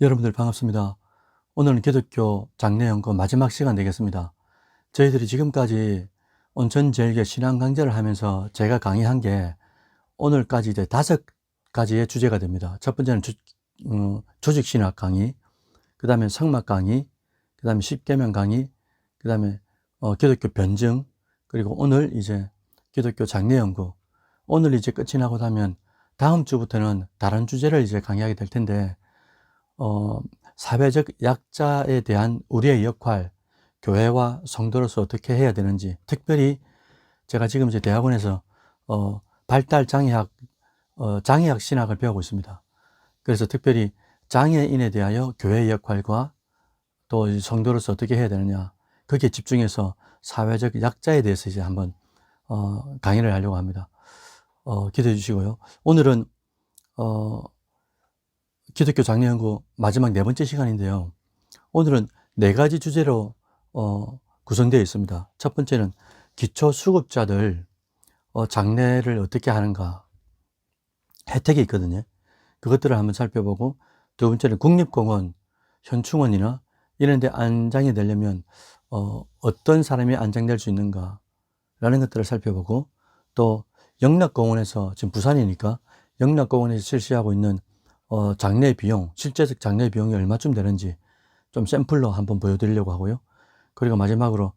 여러분들 반갑습니다. 오늘은 기독교 장례연구 마지막 시간 되겠습니다. 저희들이 지금까지 온천절개 신앙 강좌를 하면서 제가 강의한 게 오늘까지 이제 5가지의 주제가 됩니다. 첫 번째는 조직신학 강의, 그 다음에 성막 강의, 그 다음에 십계명 강의, 그 다음에 기독교 변증, 그리고 오늘 이제 기독교 장례연구. 오늘 이제 끝이 나고 나면 다음 주부터는 다른 주제를 이제 강의하게 될 텐데, 사회적 약자에 대한 우리의 역할, 교회와 성도로서 어떻게 해야 되는지, 특별히 제가 지금 이제 대학원에서 발달 장애학, 장애학 신학을 배우고 있습니다. 그래서 특별히 장애인에 대하여 교회의 역할과 또 성도로서 어떻게 해야 되느냐, 거기에 집중해서 사회적 약자에 대해서 이제 한번 강의를 하려고 합니다. 기대해 주시고요. 오늘은 기독교 장례연구 마지막 4번째 시간인데요. 오늘은 4가지 주제로 구성되어 있습니다. 첫 번째는 기초수급자들 장례를 어떻게 하는가, 혜택이 있거든요. 그것들을 한번 살펴보고, 두 번째는 국립공원, 현충원이나 이런 데 안장이 되려면 어떤 사람이 안장될 수 있는가 라는 것들을 살펴보고, 또 영락공원에서, 지금 부산이니까 영락공원에서 실시하고 있는 장례 비용, 실제적 장례 비용이 얼마쯤 되는지 좀 샘플로 한번 보여드리려고 하고요. 그리고 마지막으로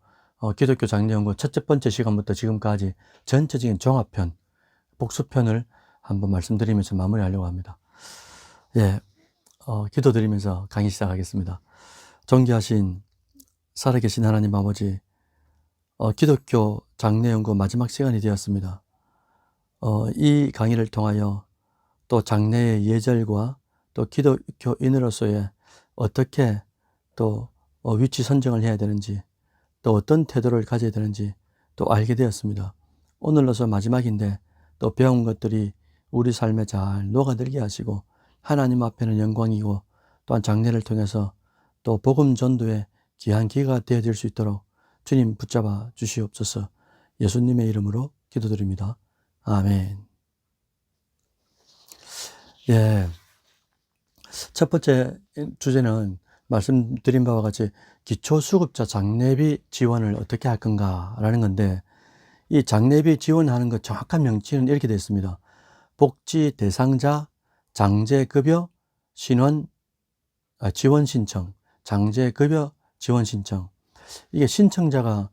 기독교 장례연구 첫째 번째 시간부터 지금까지 전체적인 종합편, 복수편을 한번 말씀드리면서 마무리하려고 합니다. 예, 기도드리면서 강의 시작하겠습니다. 존귀하신 살아계신 하나님 아버지, 기독교 장례연구 마지막 시간이 되었습니다. 이 강의를 통하여 또 장래의 예절과 또 기독교인으로서의 어떻게 또 위치 선정을 해야 되는지, 또 어떤 태도를 가져야 되는지 또 알게 되었습니다. 오늘로서 마지막인데 또 배운 것들이 우리 삶에 잘 녹아들게 하시고, 하나님 앞에는 영광이고 또한 장례를 통해서 또 복음 전도의 귀한 기회가 되어질 수 있도록 주님 붙잡아 주시옵소서. 예수님의 이름으로 기도드립니다. 아멘. 예. 첫 번째 주제는 말씀드린 바와 같이 기초수급자 장례비 지원을 어떻게 할 건가라는 건데, 이 장례비 지원하는 것 정확한 명칭은 이렇게 되어 있습니다. 복지 대상자 장제급여 지원 신청, 장제급여 지원 신청. 이게 신청자가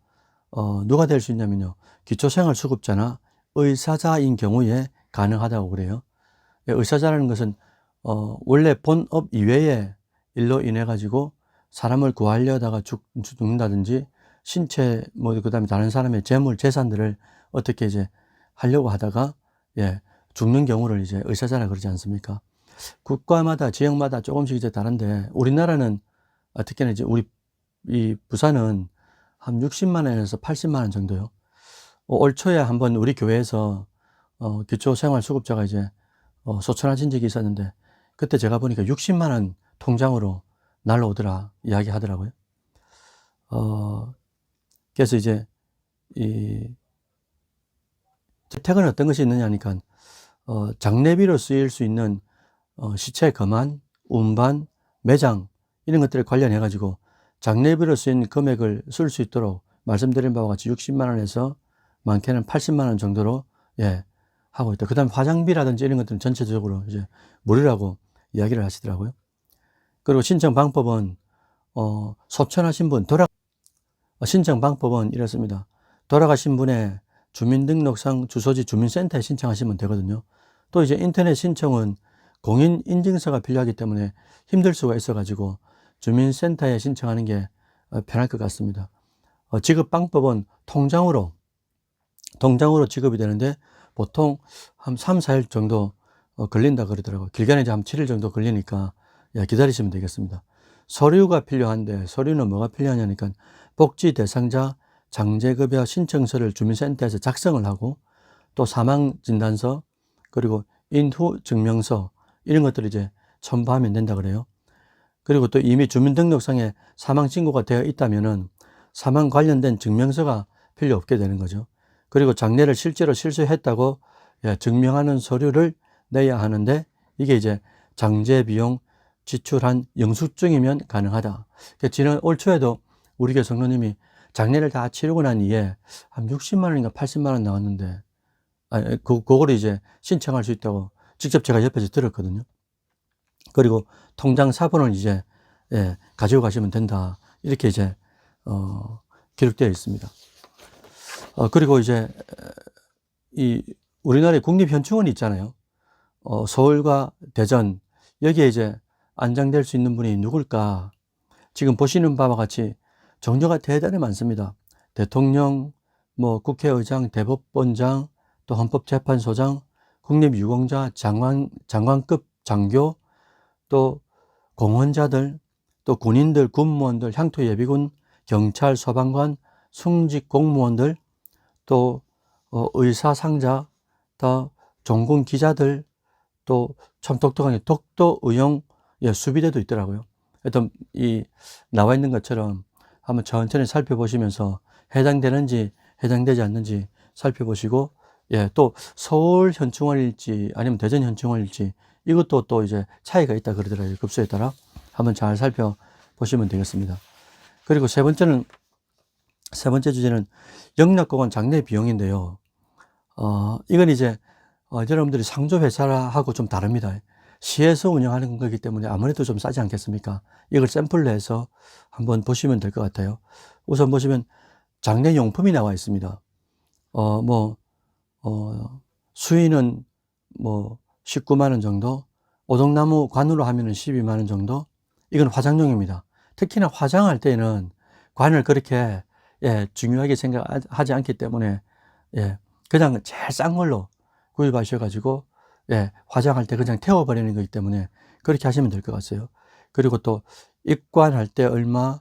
누가 될 수 있냐면요, 기초생활수급자나 의사자인 경우에 가능하다고 그래요. 의사자라는 것은 원래 본업 이외의 일로 인해 가지고 사람을 구하려다가 죽는다든지, 신체 그다음에 다른 사람의 재물 재산들을 어떻게 이제 하려고 하다가 죽는 경우를 이제 의사자라 그러지 않습니까? 국가마다 지역마다 조금씩 이제 다른데, 우리나라는 특히나 이제 우리 이 부산은 한 60만 원에서 80만 원 정도요. 올 초에 한번 우리 교회에서 기초생활수급자가 이제 소천하신 적이 있었는데, 그때 제가 보니까 60만 원 통장으로 날라오더라 이야기 하더라고요. 그래서 이제 이 혜택은 어떤 것이 있느냐 하니까, 장례비로 쓰일 수 있는 시체 검안, 운반, 매장 이런 것들에 관련해 가지고 장례비로 쓰인 금액을 쓸 수 있도록 말씀드린 바와 같이 60만 원에서 많게는 80만 원 정도로 하고 있다. 그 다음에 화장비라든지 이런 것들은 전체적으로 이제 무료라고 이야기를 하시더라고요. 그리고 신청 방법은 소천하신 분, 신청 방법은 이렇습니다. 돌아가신 분의 주민등록상 주소지 주민센터에 신청하시면 되거든요. 또 이제 인터넷 신청은 공인인증서가 필요하기 때문에 힘들 수가 있어가지고 주민센터에 신청하는 게 편할 것 같습니다. 지급 방법은 통장으로 지급이 되는데, 보통 한 3, 4일 정도 걸린다 그러더라고요. 길게는 이제 한 7일 정도 걸리니까 기다리시면 되겠습니다. 서류가 필요한데, 서류는 뭐가 필요하냐니까, 복지 대상자 장제급여 신청서를 주민센터에서 작성을 하고, 또 사망진단서, 그리고 인후 증명서 이런 것들을 이제 첨부하면 된다 그래요. 그리고 또 이미 주민등록상에 사망 신고가 되어 있다면은 사망 관련된 증명서가 필요 없게 되는 거죠. 그리고 장례를 실제로 실수했다고 증명하는 서류를 내야 하는데, 이게 이제 장제 비용 지출한 영수증이면 가능하다. 그러니까 지난 올 초에도 우리 교회 성도님이 장례를 다 치르고 난 이후에 한 60만 원인가 80만 원 나왔는데, 그거를 이제 신청할 수 있다고 직접 제가 옆에서 들었거든요. 그리고 통장 사본을 이제, 예, 가지고 가시면 된다. 이렇게 이제, 기록되어 있습니다. 그리고 이제, 이, 우리나라에 국립현충원이 있잖아요. 서울과 대전, 여기에 이제 안장될 수 있는 분이 누굴까? 지금 보시는 바와 같이 종류가 대단히 많습니다. 대통령, 뭐 국회의장, 대법원장, 또 헌법재판소장, 국립유공자, 장관급 장교, 또 공헌자들, 또 군인들, 군무원들, 향토예비군, 경찰, 소방관, 승직 공무원들, 또 의사, 상자, 또 종군 기자들, 또 참 똑똑한 게 독도 의용, 예, 수비대도 있더라고요. 하여튼 이 나와 있는 것처럼 한번 천천히 살펴보시면서 해당되는지 해당되지 않는지 살펴보시고, 예, 또 서울 현충원일지 아니면 대전 현충원일지 이것도 또 이제 차이가 있다 그러더라고요. 급수에 따라 한번 잘 살펴보시면 되겠습니다. 그리고 세 번째 주제는 영락공원 장례 비용인데요. 이건 이제 여러분들이 상조회사하고 좀 다릅니다. 시에서 운영하는 거기 때문에 아무래도 좀 싸지 않겠습니까? 이걸 샘플로 해서 한번 보시면 될 것 같아요. 우선 보시면 장례용품이 나와 있습니다. 수의는 뭐 19만 원 정도, 오동나무 관으로 하면은 12만 원 정도. 이건 화장용입니다. 특히나 화장할 때는 관을 그렇게, 예, 중요하게 생각하지 않기 때문에, 예, 그냥 제일 싼 걸로 구입하셔가지고, 예, 화장할 때 그냥 태워버리는 거기 때문에 그렇게 하시면 될 것 같아요. 그리고 또 입관할 때 얼마,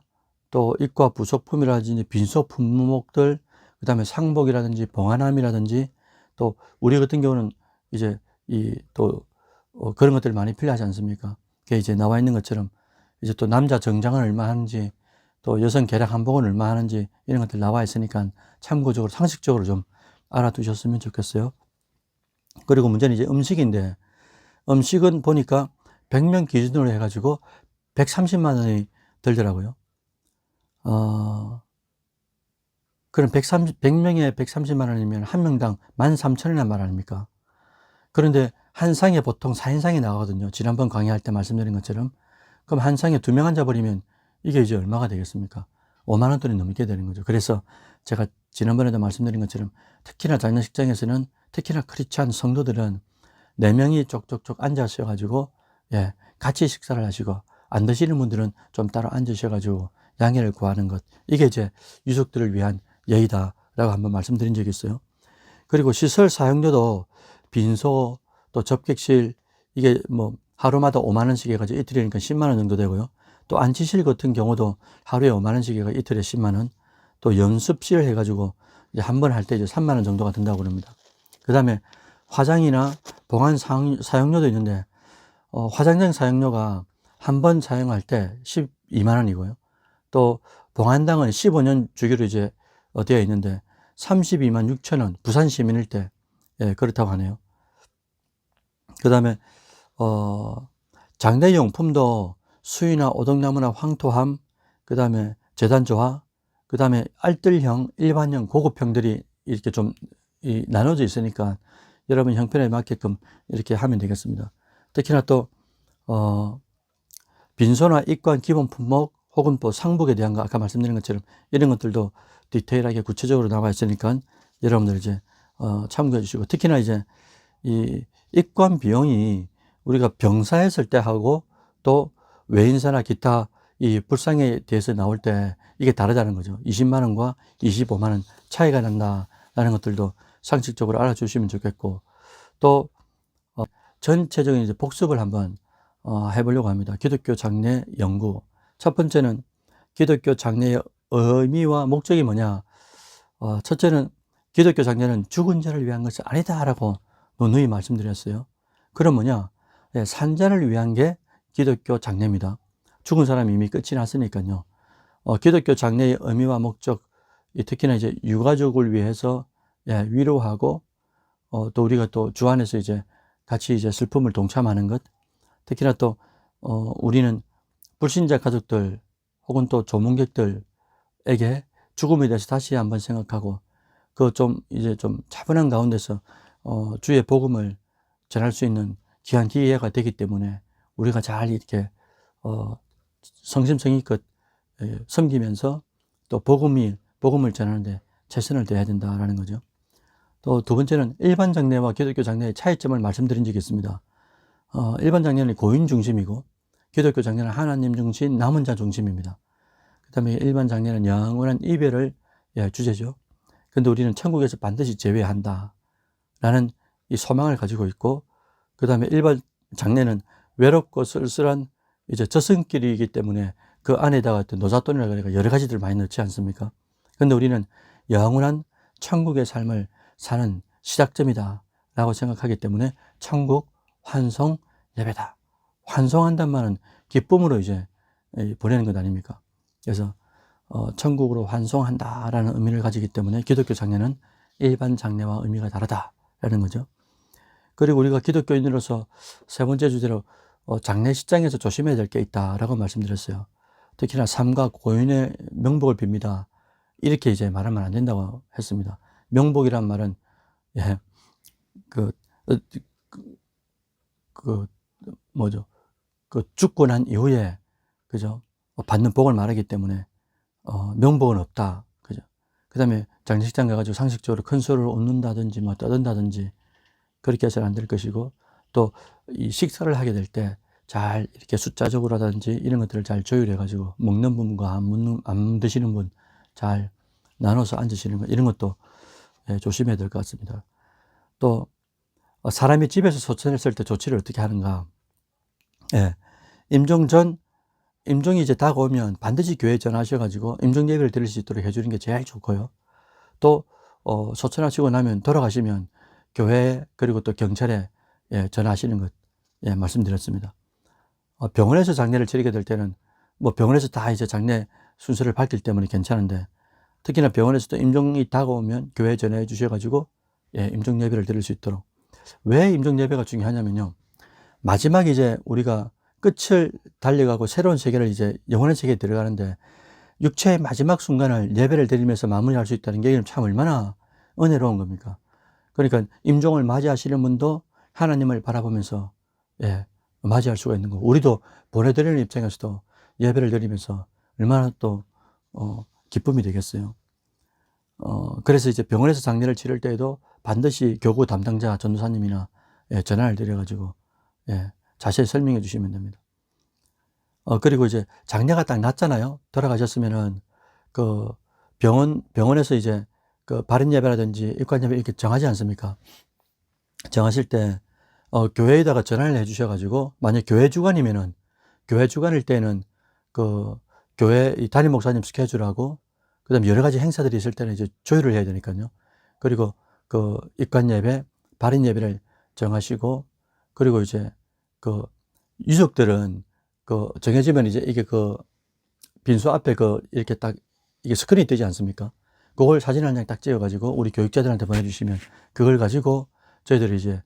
또 입과 부속품이라든지 빈소 품목들, 그 다음에 상복이라든지 봉화남이라든지, 또 우리 같은 경우는 이제 그런 것들이 많이 필요하지 않습니까? 그게 이제 나와 있는 것처럼 이제 또 남자 정장은 얼마 하는지, 또 여성 개량 한복은 얼마 하는지 이런 것들 나와 있으니까 참고적으로 상식적으로 좀 알아두셨으면 좋겠어요. 그리고 문제는 이제 음식인데, 음식은 보니까 100명 기준으로 해가지고 130만 원이 들더라고요. 그럼 100명에 130만 원이면 한 명당 13,000원이란 말 아닙니까? 그런데 한 상에 보통 4인상이 나가거든요. 지난번 강의할 때 말씀드린 것처럼. 그럼 한 상에 2명 앉아버리면 이게 이제 얼마가 되겠습니까? 5만 원 돈이 넘게 되는 거죠. 그래서 제가 지난번에도 말씀드린 것처럼 특히나 장례식장에서는, 특히나 크리스찬 성도들은 4명이 쪽쪽쪽 앉아셔가지고, 예, 같이 식사를 하시고, 안 드시는 분들은 좀 따로 앉으셔가지고 양해를 구하는 것. 이게 이제 유족들을 위한 예의다라고 한번 말씀드린 적이 있어요. 그리고 시설 사용료도 빈소, 또 접객실, 이게 뭐 하루마다 5만 원씩 해가지고 이틀이니까 10만 원 정도 되고요. 또 안치실 같은 경우도 하루에 5만 원씩 해가 이틀에 10만 원. 또 연습실 해가지고 이제 한 번 할 때 이제 3만 원 정도가 든다고 그럽니다. 그 다음에 화장이나 봉안 사용료도 있는데, 화장장 사용료가 한 번 사용할 때 12만 원이고요. 또 봉안당은 15년 주기로 이제 되어 있는데 32만 6천 원, 부산 시민일 때, 예, 그렇다고 하네요. 그 다음에 장례용품도 수의나 오동나무나 황토함, 그 다음에 재단조화, 그 다음에 알뜰형, 일반형, 고급형들이 이렇게 좀 나눠져 있으니까 여러분 형편에 맞게끔 이렇게 하면 되겠습니다. 특히나 또 빈소나 입관 기본 품목 혹은 또 상복에 대한 거, 아까 말씀드린 것처럼 이런 것들도 디테일하게 구체적으로 나와 있으니까 여러분들 이제 참고해 주시고, 특히나 이제 이 입관 비용이 우리가 병사했을 때 하고 또 외인사나 기타 이 불상에 대해서 나올 때 이게 다르다는 거죠. 20만 원과 25만 원 차이가 난다라는 것들도 상식적으로 알아주시면 좋겠고, 또 전체적인 이제 복습을 한번 해보려고 합니다. 기독교 장례 연구. 첫 번째는 기독교 장례의 의미와 목적이 뭐냐. 첫째는 기독교 장례는 죽은 자를 위한 것이 아니다라고 누누이 말씀드렸어요. 그럼 뭐냐? 예, 산자를 위한 게 기독교 장례입니다. 죽은 사람이 이미 끝이 났으니까요. 기독교 장례의 의미와 목적, 특히나 이제 유가족을 위해서, 예, 위로하고, 또 우리가 또 주 안에서 이제 같이 이제 슬픔을 동참하는 것, 특히나 또 우리는 불신자 가족들 혹은 또 조문객들에게 죽음에 대해서 다시 한번 생각하고 그 좀 이제 좀 차분한 가운데서 주의 복음을 전할 수 있는 귀한 기회가 되기 때문에 우리가 잘 이렇게 성심성의껏 섬기면서 또 복음을 전하는데 최선을 다해야 된다라는 거죠. 또 두 번째는 일반 장례와 기독교 장례의 차이점을 말씀드린 적이 있습니다. 일반 장례는 고인 중심이고 기독교 장례는 하나님 중심, 남은 자 중심입니다. 그 다음에 일반 장례는 영원한 이별을 주제죠. 그런데 우리는 천국에서 반드시 제외한다 라는 이 소망을 가지고 있고, 그 다음에 일반 장례는 외롭고 쓸쓸한 이제 저승길이기 때문에 그 안에다가 어떤 노잣돈이라고 하니까 여러 가지들 많이 넣지 않습니까? 그런데 우리는 영원한 천국의 삶을 사는 시작점이다 라고 생각하기 때문에 천국 환송 예배다. 환송한단 말은 기쁨으로 이제 보내는 것 아닙니까? 그래서 천국으로 환송한다라는 의미를 가지기 때문에 기독교 장례는 일반 장례와 의미가 다르다라는 거죠. 그리고 우리가 기독교인으로서 세 번째 주제로 장례식장에서 조심해야 될 게 있다라고 말씀드렸어요. 특히나 삼가 고인의 명복을 빕니다. 이렇게 이제 말하면 안 된다고 했습니다. 명복이란 말은 뭐죠? 죽고 난 이후에 그죠? 받는 복을 말하기 때문에 명복은 없다. 그죠? 그 다음에 장례식장 가가지고 상식적으로 큰 소리를 웃는다든지 뭐 떠든다든지 그렇게 해서는 안 될 것이고, 또 이 식사를 하게 될 때 잘 이렇게 숫자적으로 하든지 이런 것들을 잘 조율해가지고 먹는 분과 안 드시는 분 잘 나눠서 앉으시는 것, 이런 것도 조심해야 될 것 같습니다. 또 사람이 집에서 소천했을 때 조치를 어떻게 하는가? 임종이 이제 다가오면 반드시 교회에 전화하셔가지고 임종 예배를 드릴 수 있도록 해주는 게 제일 좋고요. 또 소천하시고 나면 돌아가시면 교회 그리고 또 경찰에 전화하시는 것 말씀드렸습니다. 병원에서 장례를 치르게 될 때는 뭐 병원에서 다 이제 장례 순서를 밝기 때문에 괜찮은데, 특히나 병원에서도 임종이 다가오면 교회에 전화해 주셔가지고 임종 예배를 드릴 수 있도록. 왜 임종 예배가 중요하냐면요, 마지막에 이제 우리가 끝을 달려가고 새로운 세계를 이제 영원한 세계에 들어가는데 육체의 마지막 순간을 예배를 드리면서 마무리할 수 있다는 게 참 얼마나 은혜로운 겁니까? 그러니까 임종을 맞이하시는 분도 하나님을 바라보면서 맞이할 수가 있는 거고, 우리도 보내드리는 입장에서도 예배를 드리면서 얼마나 또 기쁨이 되겠어요. 그래서 이제 병원에서 장례를 치를 때에도 반드시 교구 담당자 전도사님이나 전화를 드려가지고 자세히 설명해 주시면 됩니다. 그리고 이제 장례가 딱 났잖아요. 돌아가셨으면은 그 병원에서 이제 그 바른 예배라든지 입관 예배 이렇게 정하지 않습니까? 정하실 때 교회에다가 전화를 해 주셔가지고, 만약 교회 주관이면은 교회 주관일 때는 그 교회 이 담임 목사님 스케줄하고 그다음에 여러 가지 행사들이 있을 때는 이제 조율을 해야 되니까요. 그리고 그 입관 예배, 바른 예배를 정하시고, 그리고 이제 그 유족들은 그 정해지면 이제 이게 그 빈소 앞에 그 이렇게 딱 이게 스크린이 뜨지 않습니까? 그걸 사진 한 장 딱 찍어가지고 우리 교육자들한테 보내주시면 그걸 가지고 저희들이 이제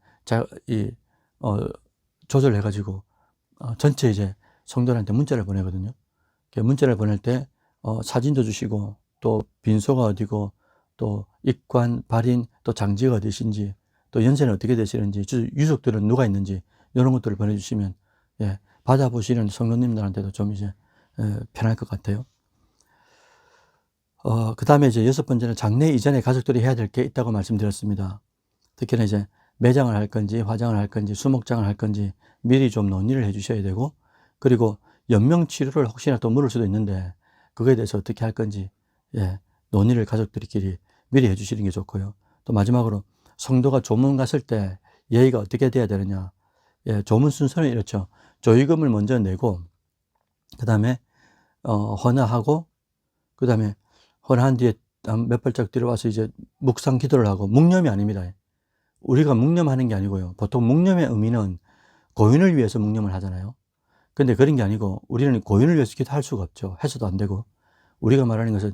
조절해가지고 전체 이제 성도들한테 문자를 보내거든요. 문자를 보낼 때 사진도 주시고, 또 빈소가 어디고, 또 입관, 발인, 또 장지가 어디신지, 또 연세는 어떻게 되시는지, 유족들은 누가 있는지 이런 것들을 보내주시면 받아보시는 성도님들한테도 좀 이제 편할 것 같아요. 그 다음에 이제 여섯 번째는 장례 이전에 가족들이 해야 될 게 있다고 말씀드렸습니다. 특히나 이제 매장을 할 건지 화장을 할 건지 수목장을 할 건지 미리 좀 논의를 해 주셔야 되고, 그리고 연명치료를 혹시나 또 물을 수도 있는데 그거에 대해서 어떻게 할 건지 논의를 가족들끼리 미리 해 주시는 게 좋고요. 또 마지막으로 성도가 조문 갔을 때 예의가 어떻게 돼야 되느냐. 조문 순서는 이렇죠. 조의금을 먼저 내고, 그 다음에 헌화하고, 그 다음에 헌화한 뒤에 몇 발짝 들어와서 이제 묵상 기도를 하고, 묵념이 아닙니다. 우리가 묵념하는 게 아니고요. 보통 묵념의 의미는 고인을 위해서 묵념을 하잖아요. 근데 그런 게 아니고 우리는 고인을 위해서 기도할 수가 없죠. 해서도 안 되고. 우리가 말하는 것은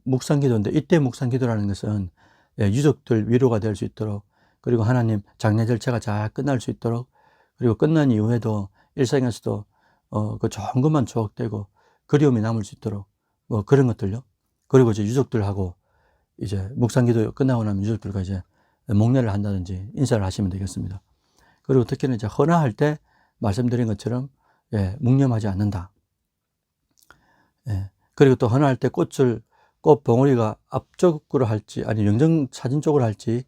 묵상 기도인데, 이때 묵상 기도라는 것은 유족들 위로가 될 수 있도록, 그리고 하나님 장례 절차가 잘 끝날 수 있도록, 그리고 끝난 이후에도 일상에서도 그 좋은 것만 추억되고 그리움이 남을 수 있도록 뭐 그런 것들요. 그리고 이제 유족들하고 이제 묵상기도 끝나고 나면 유족들과 이제 목례를 한다든지 인사를 하시면 되겠습니다. 그리고 특히는 이제 헌화할 때 말씀드린 것처럼 예, 묵념하지 않는다. 예. 그리고 또 헌화할 때 꽃 봉오리가 앞쪽으로 할지 아니면 영정 사진 쪽으로 할지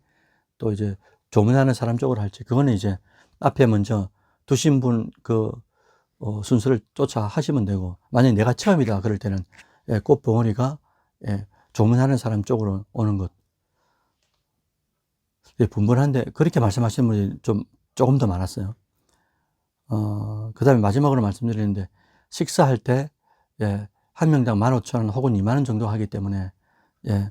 또 이제 조문하는 사람 쪽으로 할지 그거는 이제 앞에 먼저 두신 분 순서를 쫓아 하시면 되고, 만약에 내가 처음이다 그럴 때는 예, 꽃 봉오리가 예, 조문하는 사람 쪽으로 오는 것. 예, 분분한데 그렇게 말씀하시는 분이 조금 더 많았어요. 그 다음에 마지막으로 말씀드리는데 식사할 때 예, 한 명당 15,000원 혹은 20,000원 정도 하기 때문에 예,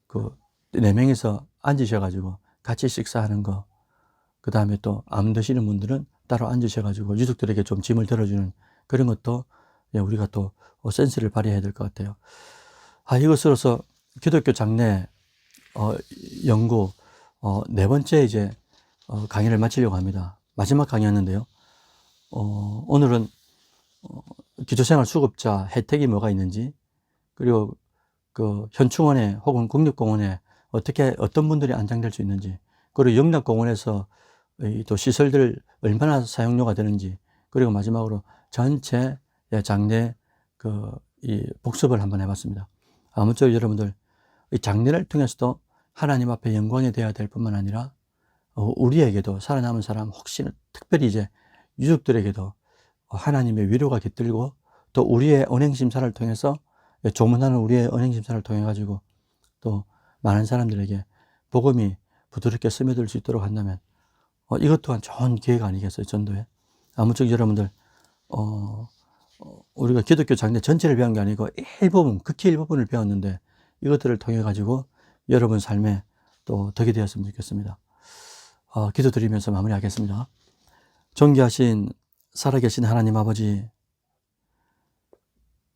그 4명이서 앉으셔가지고 같이 식사하는 거, 그 다음에 또 안 드시는 분들은 따로 앉으셔가지고 유족들에게 좀 짐을 들어주는 그런 것도 예, 우리가 또 센스를 발휘해야 될 것 같아요. 이것으로서 기독교 장례 연구 4번째 이제 강의를 마치려고 합니다. 마지막 강의였는데요. 오늘은 기초생활 수급자 혜택이 뭐가 있는지, 그리고 그 현충원에 혹은 국립공원에 어떤 분들이 안장될 수 있는지, 그리고 영락공원에서 또 시설들 얼마나 사용료가 되는지, 그리고 마지막으로 전체 장례 이 복습을 한번 해봤습니다. 아무쪼록 여러분들 이 장례를 통해서도 하나님 앞에 영광이 되어야 될 뿐만 아니라 우리에게도 살아남은 사람, 혹시나 특별히 이제 유족들에게도 하나님의 위로가 깃들고, 또 우리의 언행심사를 통해서 조문하는 우리의 언행심사를 통해 가지고 또 많은 사람들에게 복음이 부드럽게 스며들 수 있도록 한다면 이것 또한 좋은 기회가 아니겠어요, 전도에. 아무쪼록 여러분들 우리가 기독교 장례 전체를 배운 게 아니고 일부분, 극히 일부분을 배웠는데 이것들을 통해 가지고 여러분 삶에 또 덕이 되었으면 좋겠습니다. 기도드리면서 마무리하겠습니다. 존귀하신 살아계신 하나님 아버지,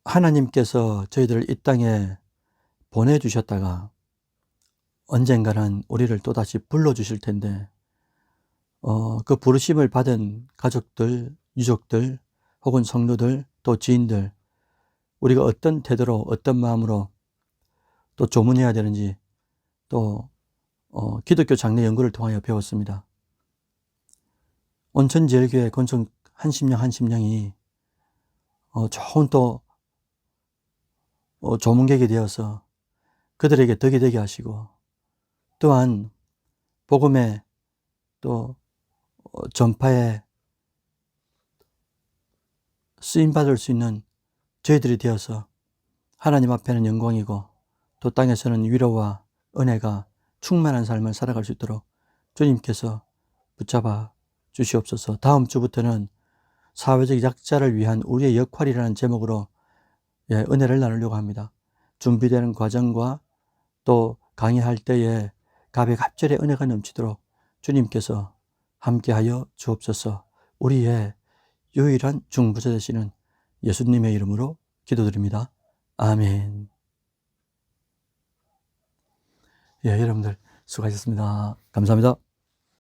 하나님께서 저희들을 이 땅에 보내주셨다가 언젠가는 우리를 또다시 불러주실 텐데 그 부르심을 받은 가족들, 유족들, 혹은 성도들, 또 지인들, 우리가 어떤 태도로 어떤 마음으로 또 조문해야 되는지 또 기독교 장례 연구를 통하여 배웠습니다. 온천제일교회 권총 한 심령이 좋은 또 조문객이 되어서 그들에게 덕이 되게 하시고, 또한 복음의 또 전파에 쓰임받을 수 있는 저희들이 되어서 하나님 앞에는 영광이고 또 땅에서는 위로와 은혜가 충만한 삶을 살아갈 수 있도록 주님께서 붙잡아 주시옵소서. 다음 주부터는 사회적 약자를 위한 우리의 역할이라는 제목으로 은혜를 나누려고 합니다. 준비되는 과정과 또 강의할 때에 갑절의 은혜가 넘치도록 주님께서 함께하여 주옵소서. 우리의 유일한 중보자 되시는 예수님의 이름으로 기도드립니다. 아멘. 여러분들 수고하셨습니다. 감사합니다.